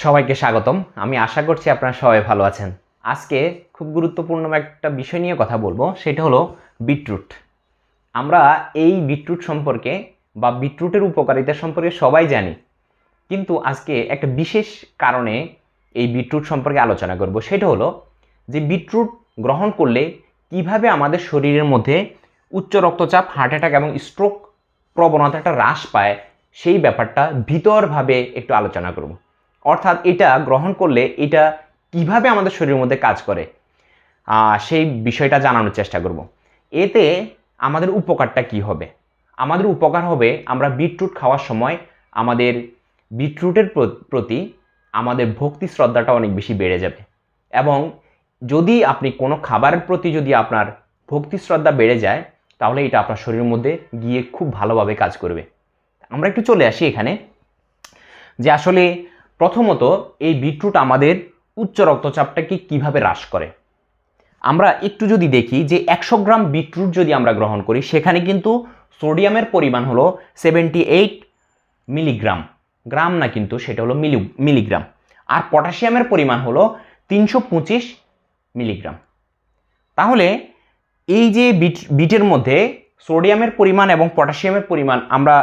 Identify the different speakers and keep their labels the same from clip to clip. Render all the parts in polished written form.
Speaker 1: সবাইকে স্বাগতম। আমি আশা করছি আপনারা সবাই ভালো আছেন। আজকে খুব গুরুত্বপূর্ণ একটা বিষয় নিয়ে কথা বলবো, সেটা হলো বিটরুট। আমরা এই বিটরুট সম্পর্কে বা বিটরুটের উপকারিতা সম্পর্কে সবাই জানি, কিন্তু আজকে একটা বিশেষ কারণে এই বিটরুট সম্পর্কে আলোচনা করব। সেটা হলো যে বিটরুট গ্রহণ করলে কিভাবে আমাদের শরীরের মধ্যে উচ্চ রক্তচাপ, হার্ট অ্যাটাক এবং স্ট্রোক প্রবণতাটা হ্রাস পায়, সেই ব্যাপারটা ভিতরভাবে একটু আলোচনা করব। অর্থাৎ এটা গ্রহণ করলে এটা কিভাবে আমাদের শরীরের মধ্যে কাজ করে সেই বিষয়টা জানানোর চেষ্টা করব। এতে আমাদের উপকারটা কি হবে? আমাদের উপকার হবে, আমরা বিটরুট খাওয়ার সময় আমাদের বিটরুটের প্রতি আমাদের ভক্তি শ্রদ্ধাটা অনেক বেশি বেড়ে যাবে। এবং যদি আপনি কোনো খাবারের প্রতি যদি আপনার ভক্তি শ্রদ্ধা বেড়ে যায়, তাহলে এটা আপনার শরীরের মধ্যে গিয়ে খুব ভালোভাবে কাজ করবে। আমরা একটু চলে আসি এখানে, যে আসলে প্রথমত এই বিটরুট আমাদের উচ্চ রক্তচাপটাকে কিভাবে হ্রাস করে। আমরা একটু যদি দেখি যে 100 গ্রাম বিটরুট যদি আমরা গ্রহণ করি, সেখানে কিন্তু সোডিয়ামের পরিমাণ হলো 78 মিলিগ্রাম, গ্রাম না কিন্তু, সেটা হলো মিলিগ্রাম। আর পটাশিয়ামের পরিমাণ হলো 325 মিলিগ্রাম। তাহলে এই যে বিটের মধ্যে সোডিয়ামের পরিমাণ এবং পটাশিয়ামের পরিমাণ আমরা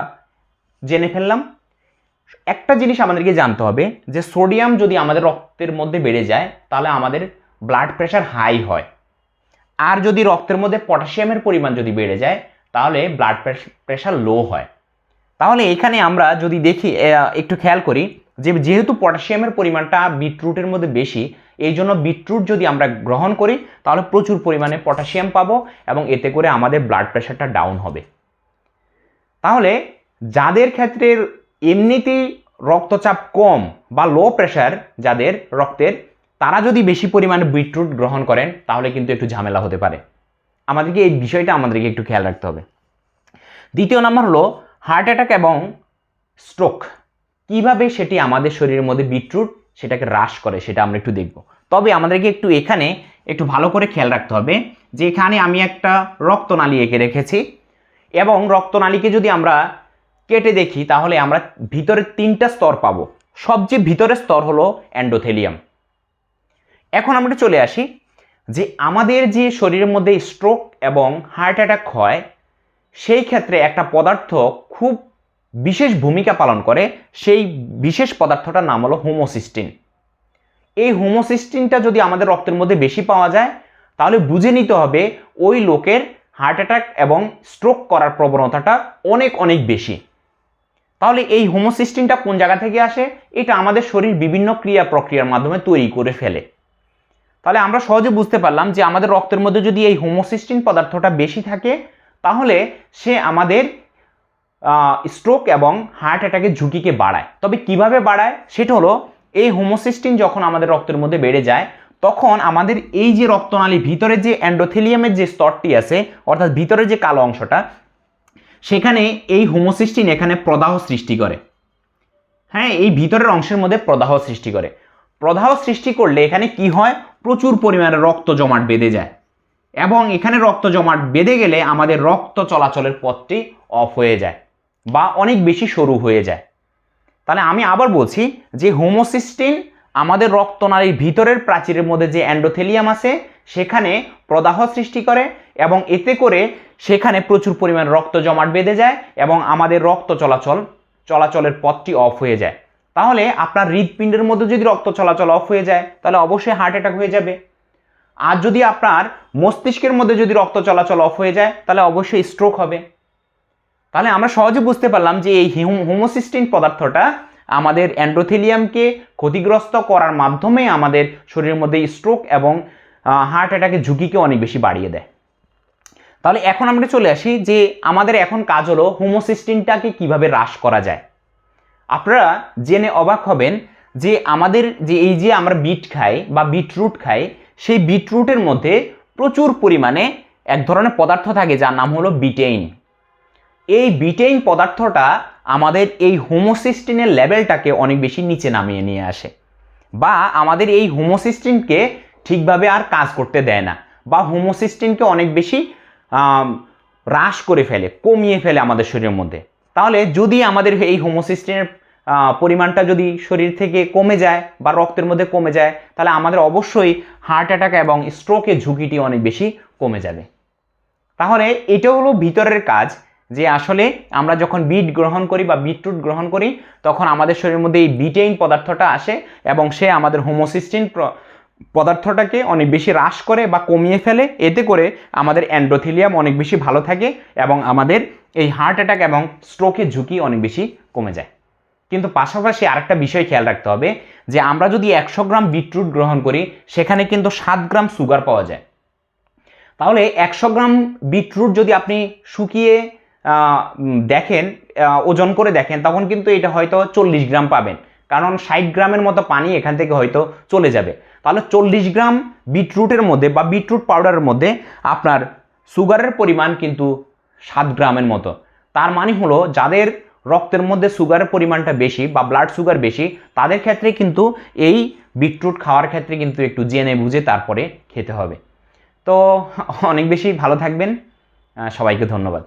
Speaker 1: জেনে ফেললাম। একটা জিনিস আমাদেরকে জানতে হবে যে সোডিয়াম যদি আমাদের রক্তের মধ্যে বেড়ে যায়, তাহলে আমাদের ব্লাড প্রেশার হাই হয়। আর যদি রক্তের মধ্যে পটাশিয়ামের পরিমাণ যদি বেড়ে যায়, তাহলে ব্লাড প্রেশার লো হয়। তাহলে এখানে আমরা যদি দেখি, একটু খেয়াল করি যে যেহেতু পটাশিয়ামের পরিমাণটা বিটরুটের মধ্যে বেশি, এই জন্য বিটরুট যদি আমরা গ্রহণ করি তাহলে প্রচুর পরিমাণে পটাশিয়াম পাবো এবং এতে করে আমাদের ব্লাড প্রেশারটা ডাউন হবে। তাহলে যাদের ক্ষেত্রে এমনিতেই রক্তচাপ কম বা লো প্রেশার যাদের রক্তের, তারা যদি বেশি পরিমাণে বিটরুট গ্রহণ করেন তাহলে কিন্তু একটু ঝামেলা হতে পারে। আমাদেরকে এই বিষয়টা একটু খেয়াল রাখতে হবে। দ্বিতীয় নম্বর হলো হার্ট অ্যাটাক এবং স্ট্রোক, কিভাবে সেটি আমাদের শরীরের মধ্যে বিটরুট সেটাকে হ্রাস করে, সেটা আমরা একটু দেখব। তবে আমাদেরকে এখানে একটু ভালো করে খেয়াল রাখতে হবে যে এখানে আমি একটা রক্তনালী এঁকে রেখেছি, এবং রক্তনালীকে যদি আমরা কেটে দেখি তাহলে আমরা ভিতরে 3টা স্তর পাবো। সবচেয়ে ভিতরের স্তর হলো এন্ডোথেলিয়াম। এখন আমরা চলে আসি যে আমাদের যে শরীরের মধ্যে স্ট্রোক এবং হার্ট অ্যাটাক হয়, সেই ক্ষেত্রে একটা পদার্থ খুব বিশেষ ভূমিকা পালন করে। সেই বিশেষ পদার্থটার নাম হলো হোমোসিস্টিন। এই হোমোসিস্টিনটা যদি আমাদের রক্তের মধ্যে বেশি পাওয়া যায়, তাহলে বুঝে নিতে হবে ওই লোকের হার্ট অ্যাটাক এবং স্ট্রোক করার প্রবণতাটা অনেক অনেক বেশি। তাহলে এই হোমোসিস্টিনটা কোন জায়গা থেকে আসে? এটা আমাদের শরীর বিভিন্ন ক্রিয়া প্রক্রিয়ার মাধ্যমে তৈরি করে ফেলে। তাহলে আমরা সহজে বুঝতে পারলাম যে আমাদের রক্তের মধ্যে যদি এই হোমোসিস্টিন পদার্থটা বেশি থাকে, তাহলে সে আমাদের স্ট্রোক এবং হার্ট অ্যাটাকের ঝুঁকিকে বাড়ায়। তবে কিভাবে বাড়ায়? সেটা হলো এই হোমোসিস্টিন যখন আমাদের রক্তের মধ্যে বেড়ে যায়, তখন আমাদের এই যে রক্তনালী ভিতরে যে এন্ডোথেলিয়ামের যে স্তরটি আছে, অর্থাৎ ভিতরে যে কালো অংশটা, সেখানে এই হোমোসিস্টিন এখানে প্রদাহ সৃষ্টি করে। হ্যাঁ, এই ভিতরের অংশের মধ্যে প্রদাহ সৃষ্টি করে। প্রদাহ সৃষ্টি করলে এখানে কি হয়? প্রচুর পরিমাণে রক্ত জমাট বেঁধে যায়, এবং এখানে রক্ত জমাট বেঁধে গেলে আমাদের রক্ত চলাচলের পথটি অফ হয়ে যায় বা অনেক বেশি সরু হয়ে যায়। তাহলে আমি আবার বলছি যে হোমোসিস্টিন আমাদের রক্তনালীর ভিতরের প্রাচীরের মধ্যে যে এন্ডোথেলিয়াম আছে, সেখানে প্রদাহ সৃষ্টি করে, এবং এতে করে সেখানে প্রচুর পরিমাণ রক্ত জমাট বেঁধে যায় এবং আমাদের রক্ত চলাচলের পথটি অফ হয়ে যায়। তাহলে আপনার হৃৎপিণ্ডের মধ্যে যদি রক্ত চলাচল অফ হয়ে যায়, তাহলে অবশ্যই হার্ট অ্যাটাক হয়ে যাবে। আর যদি আপনার মস্তিষ্কের মধ্যে যদি রক্ত চলাচল অফ হয়ে যায়, তাহলে অবশ্যই স্ট্রোক হবে। তাহলে আমরা সহজে বুঝতে পারলাম যে এই হোমোসিস্টিন পদার্থটা আমাদের এন্ডোথেলিয়ামকে ক্ষতিগ্রস্ত করার মাধ্যমে আমাদের শরীরের মধ্যে স্ট্রোক এবং হার্ট অ্যাটাকের ঝুঁকিকে অনেক বেশি বাড়িয়ে দেয়। তাহলে এখন আমরা চলে আসি যে আমাদের এখন কাজ হলো হোমোসিস্টিনটাকে কিভাবে হ্রাস করা যায়। আপনারা জেনে অবাক হবেন যে আমাদের যে এই যে আমরা বিট খাই বা বিটরুট খাই, সেই বিটরুটের মধ্যে প্রচুর পরিমাণে এক ধরনের পদার্থ থাকে যার নাম হলো বিটেইন। এই বিটেইন পদার্থটা আমাদের এই হোমোসিস্টিনের লেভেলটাকে অনেক বেশি নিচে নামিয়ে নিয়ে আসে, বা আমাদের এই হোমোসিস্টিনকে ঠিকভাবে আর কাজ করতে দেয় না, বা হোমোসিস্টিনকে অনেক বেশি হ্রাস করে ফেলে, কমিয়ে ফেলে আমাদের শরীরের মধ্যে। তাহলে যদি আমাদের এই হোমোসিস্টিনের পরিমাণটা যদি শরীর থেকে কমে যায় বা রক্তের মধ্যে কমে যায়, তাহলে আমাদের অবশ্যই হার্ট অ্যাটাক এবং স্ট্রোকের ঝুঁকিটি অনেক বেশি কমে যাবে। তাহলে এটা হলো ভিতরের কাজ, যে আসলে আমরা যখন বিট গ্রহণ করি বা বিটরুট গ্রহণ করি তখন আমাদের শরীরের মধ্যে এই বিটেইন পদার্থটা আসে এবং সে আমাদের হোমোসিস্টিন পদার্থটাকে অনেক বেশি হ্রাস করে বা কমিয়ে ফেলে। এতে করে আমাদের এন্ডোথেলিয়াম অনেক বেশি ভালো থাকে এবং আমাদের এই হার্ট অ্যাটাক এবং স্ট্রোকের ঝুঁকি অনেক বেশি কমে যায়। কিন্তু পাশাপাশি আরেকটা বিষয় খেয়াল রাখতে হবে, যে আমরা যদি 100 গ্রাম বিটরুট গ্রহণ করি সেখানে কিন্তু 7 গ্রাম সুগার পাওয়া যায়। তাহলে 100 গ্রাম বিটরুট যদি আপনি শুকিয়ে দেখেন, ওজন করে দেখেন, তখন কিন্তু এটা হয়তো 40 গ্রাম পাবেন, কারণ 60 গ্রামের মতো পানি এখান থেকে হয়তো চলে যাবে। তাহলে 40 গ্রাম বিটরুটের মধ্যে বা বিটরুট পাউডারের মধ্যে আপনার সুগারের পরিমাণ কিন্তু 7 গ্রামের মতো। তার মানে হলো যাদের রক্তের মধ্যে সুগারের পরিমাণটা বেশি বা ব্লাড সুগার বেশি, তাদের ক্ষেত্রে কিন্তু এই বিটরুট খাওয়ার ক্ষেত্রে কিন্তু একটু জেনে বুঝে তারপরে খেতে হবে। তো অনেক বেশি ভালো থাকবেন, সবাইকে ধন্যবাদ।